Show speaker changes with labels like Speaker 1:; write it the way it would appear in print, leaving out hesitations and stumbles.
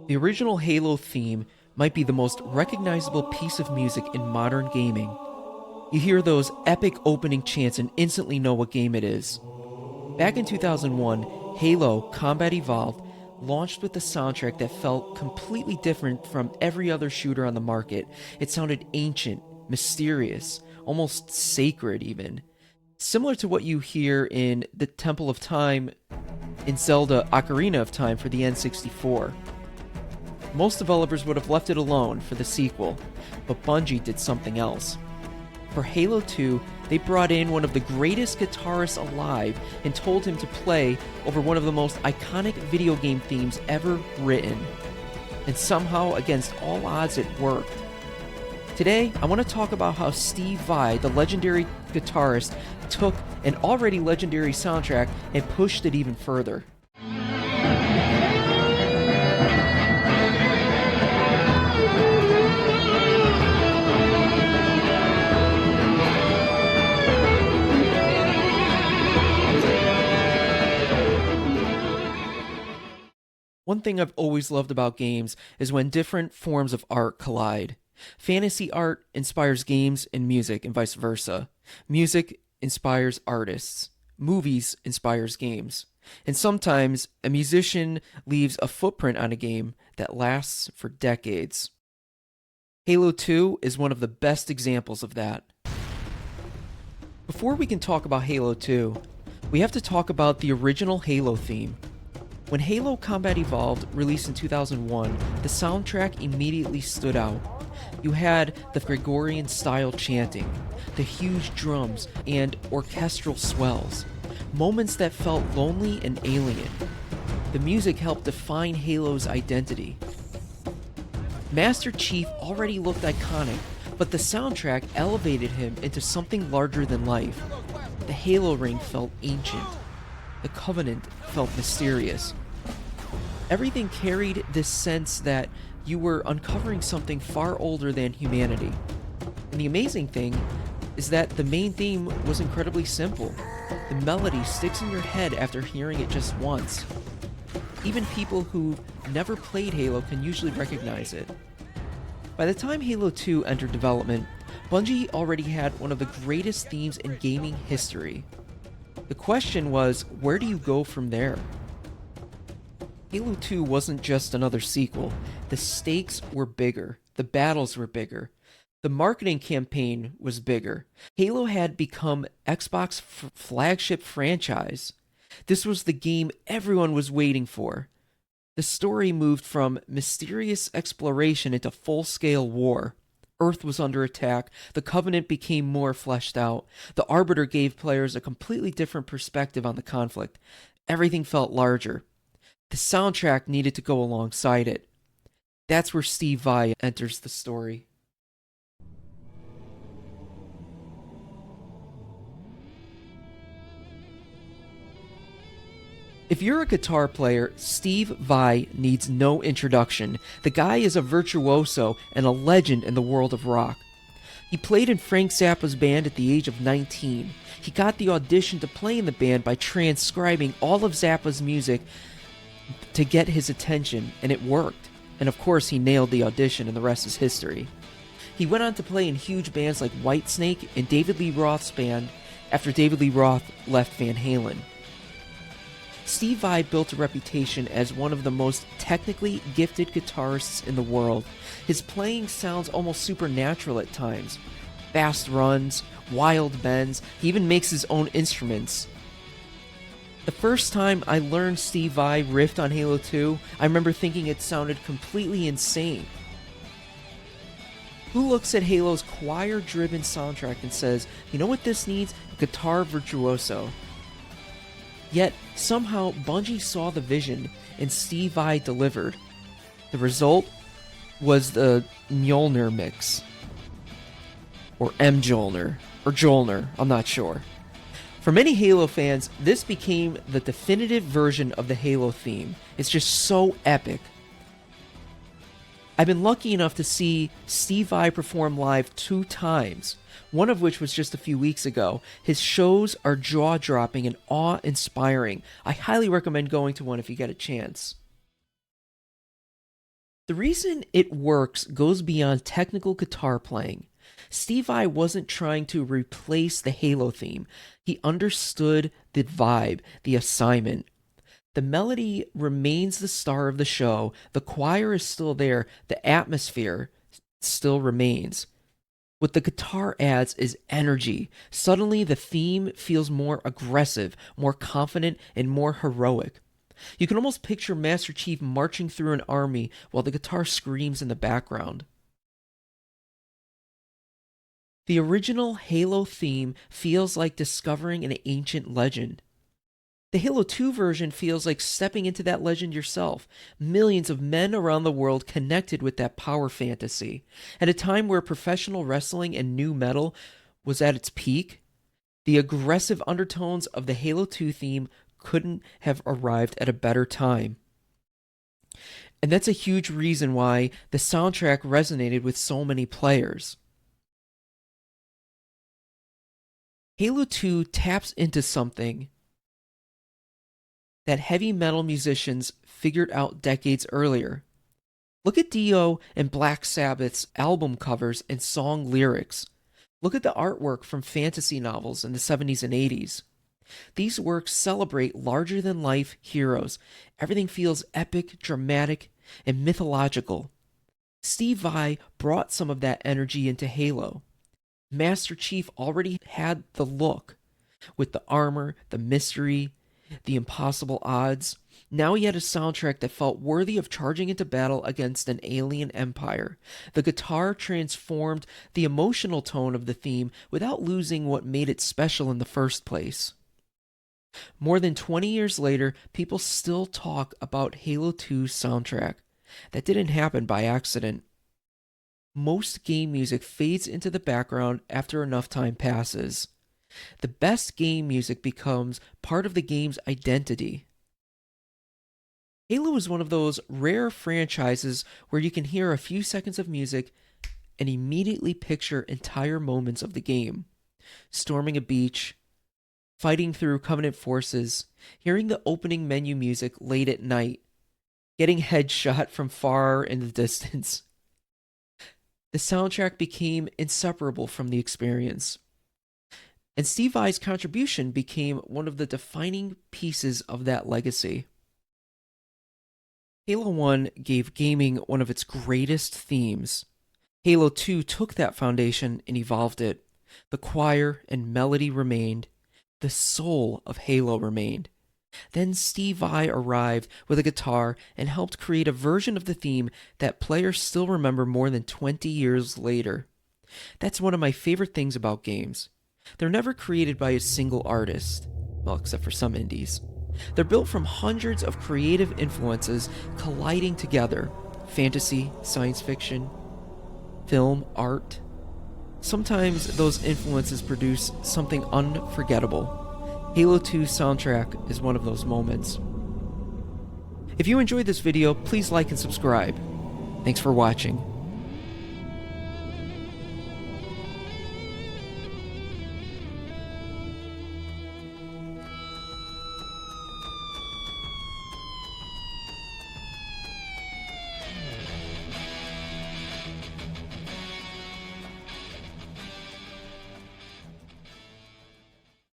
Speaker 1: The original Halo theme might be the most recognizable piece of music in modern gaming. You hear those epic opening chants and instantly know what game it is. Back in 2001, Halo Combat Evolved launched with a soundtrack that felt completely different from every other shooter on the market. It sounded ancient, mysterious, almost sacred even. Similar to what you hear in the Temple of Time in Zelda Ocarina of Time for the N64. Most developers would have left it alone for the sequel, but Bungie did something else. For Halo 2, they brought in one of the greatest guitarists alive and told him to play over one of the most iconic video game themes ever written. And somehow, against all odds, it worked. Today, I want to talk about how Steve Vai, the legendary guitarist, took an already legendary soundtrack and pushed it even further. One thing I've always loved about games is when different forms of art collide. Fantasy art inspires games and music, and vice versa. Music inspires artists. Movies inspires games. And sometimes a musician leaves a footprint on a game that lasts for decades. Halo 2 is one of the best examples of that. Before we can talk about Halo 2, we have to talk about the original Halo theme. When Halo Combat Evolved released in 2001, the soundtrack immediately stood out. You had the Gregorian-style chanting, the huge drums, and orchestral swells, moments that felt lonely and alien. The music helped define Halo's identity. Master Chief already looked iconic, but the soundtrack elevated him into something larger than life. The Halo ring felt ancient. The Covenant felt mysterious. Everything carried this sense that you were uncovering something far older than humanity. And the amazing thing is that the main theme was incredibly simple. The melody sticks in your head after hearing it just once. Even people who never played Halo can usually recognize it. By the time Halo 2 entered development, Bungie already had one of the greatest themes in gaming history. The question was, where do you go from there? Halo 2 wasn't just another sequel. The stakes were bigger. The battles were bigger. The marketing campaign was bigger. Halo had become Xbox's flagship franchise. This was the game everyone was waiting for. The story moved from mysterious exploration into full-scale war. Earth was under attack, the Covenant became more fleshed out, the Arbiter gave players a completely different perspective on the conflict. Everything felt larger. The soundtrack needed to go alongside it. That's where Steve Vai enters the story. If you're a guitar player, Steve Vai needs no introduction. The guy is a virtuoso and a legend in the world of rock. He played in Frank Zappa's band at the age of 19. He got the audition to play in the band by transcribing all of Zappa's music to get his attention, and it worked. And of course, he nailed the audition, and the rest is history. He went on to play in huge bands like Whitesnake and David Lee Roth's band after David Lee Roth left Van Halen. Steve Vai built a reputation as one of the most technically gifted guitarists in the world. His playing sounds almost supernatural at times. Fast runs, wild bends, he even makes his own instruments. The first time I learned Steve Vai riffed on Halo 2, I remember thinking it sounded completely insane. Who looks at Halo's choir-driven soundtrack and says, you know what this needs? A guitar virtuoso. Yet, somehow, Bungie saw the vision, and Steve Vai delivered. The result was the Mjolnir mix. Or Mjolnir. Or Mjolnir, I'm not sure. For many Halo fans, this became the definitive version of the Halo theme. It's just so epic. I've been lucky enough to see Steve Vai perform live 2 times, one of which was just a few weeks ago. His shows are jaw-dropping and awe-inspiring. I highly recommend going to one if you get a chance. The reason it works goes beyond technical guitar playing. Steve Vai wasn't trying to replace the Halo theme. He understood the vibe, the assignment. The melody remains the star of the show. The choir is still there. The atmosphere still remains. What the guitar adds is energy. Suddenly, the theme feels more aggressive, more confident, and more heroic. You can almost picture Master Chief marching through an army while the guitar screams in the background. The original Halo theme feels like discovering an ancient legend. The Halo 2 version feels like stepping into that legend yourself. Millions of men around the world connected with that power fantasy. At a time where professional wrestling and nu metal was at its peak, the aggressive undertones of the Halo 2 theme couldn't have arrived at a better time. And that's a huge reason why the soundtrack resonated with so many players. Halo 2 taps into something that heavy metal musicians figured out decades earlier. Look at Dio and Black Sabbath's album covers and song lyrics. Look at the artwork from fantasy novels in the 70s and 80s. These works celebrate larger-than-life heroes. Everything feels epic, dramatic, and mythological. Steve Vai brought some of that energy into Halo. Master Chief already had the look, with the armor, the mystery, the impossible odds. Now he had a soundtrack that felt worthy of charging into battle against an alien empire. The guitar transformed the emotional tone of the theme without losing what made it special in the first place. More than 20 years later, people still talk about Halo 2's soundtrack. That didn't happen by accident. Most game music fades into the background after enough time passes. The best game music becomes part of the game's identity. Halo is one of those rare franchises where you can hear a few seconds of music and immediately picture entire moments of the game. Storming a beach, fighting through Covenant forces, hearing the opening menu music late at night, getting headshot from far in the distance. The soundtrack became inseparable from the experience. And Steve Vai's contribution became one of the defining pieces of that legacy. Halo 1 gave gaming one of its greatest themes. Halo 2 took that foundation and evolved it. The choir and melody remained. The soul of Halo remained. Then Steve Vai arrived with a guitar and helped create a version of the theme that players still remember more than 20 years later. That's one of my favorite things about games. They're never created by a single artist, well, except for some indies. They're built from hundreds of creative influences colliding together. Fantasy, science fiction, film, art. Sometimes those influences produce something unforgettable. Halo 2 soundtrack is one of those moments. If you enjoyed this video, please like and subscribe. Thanks for watching.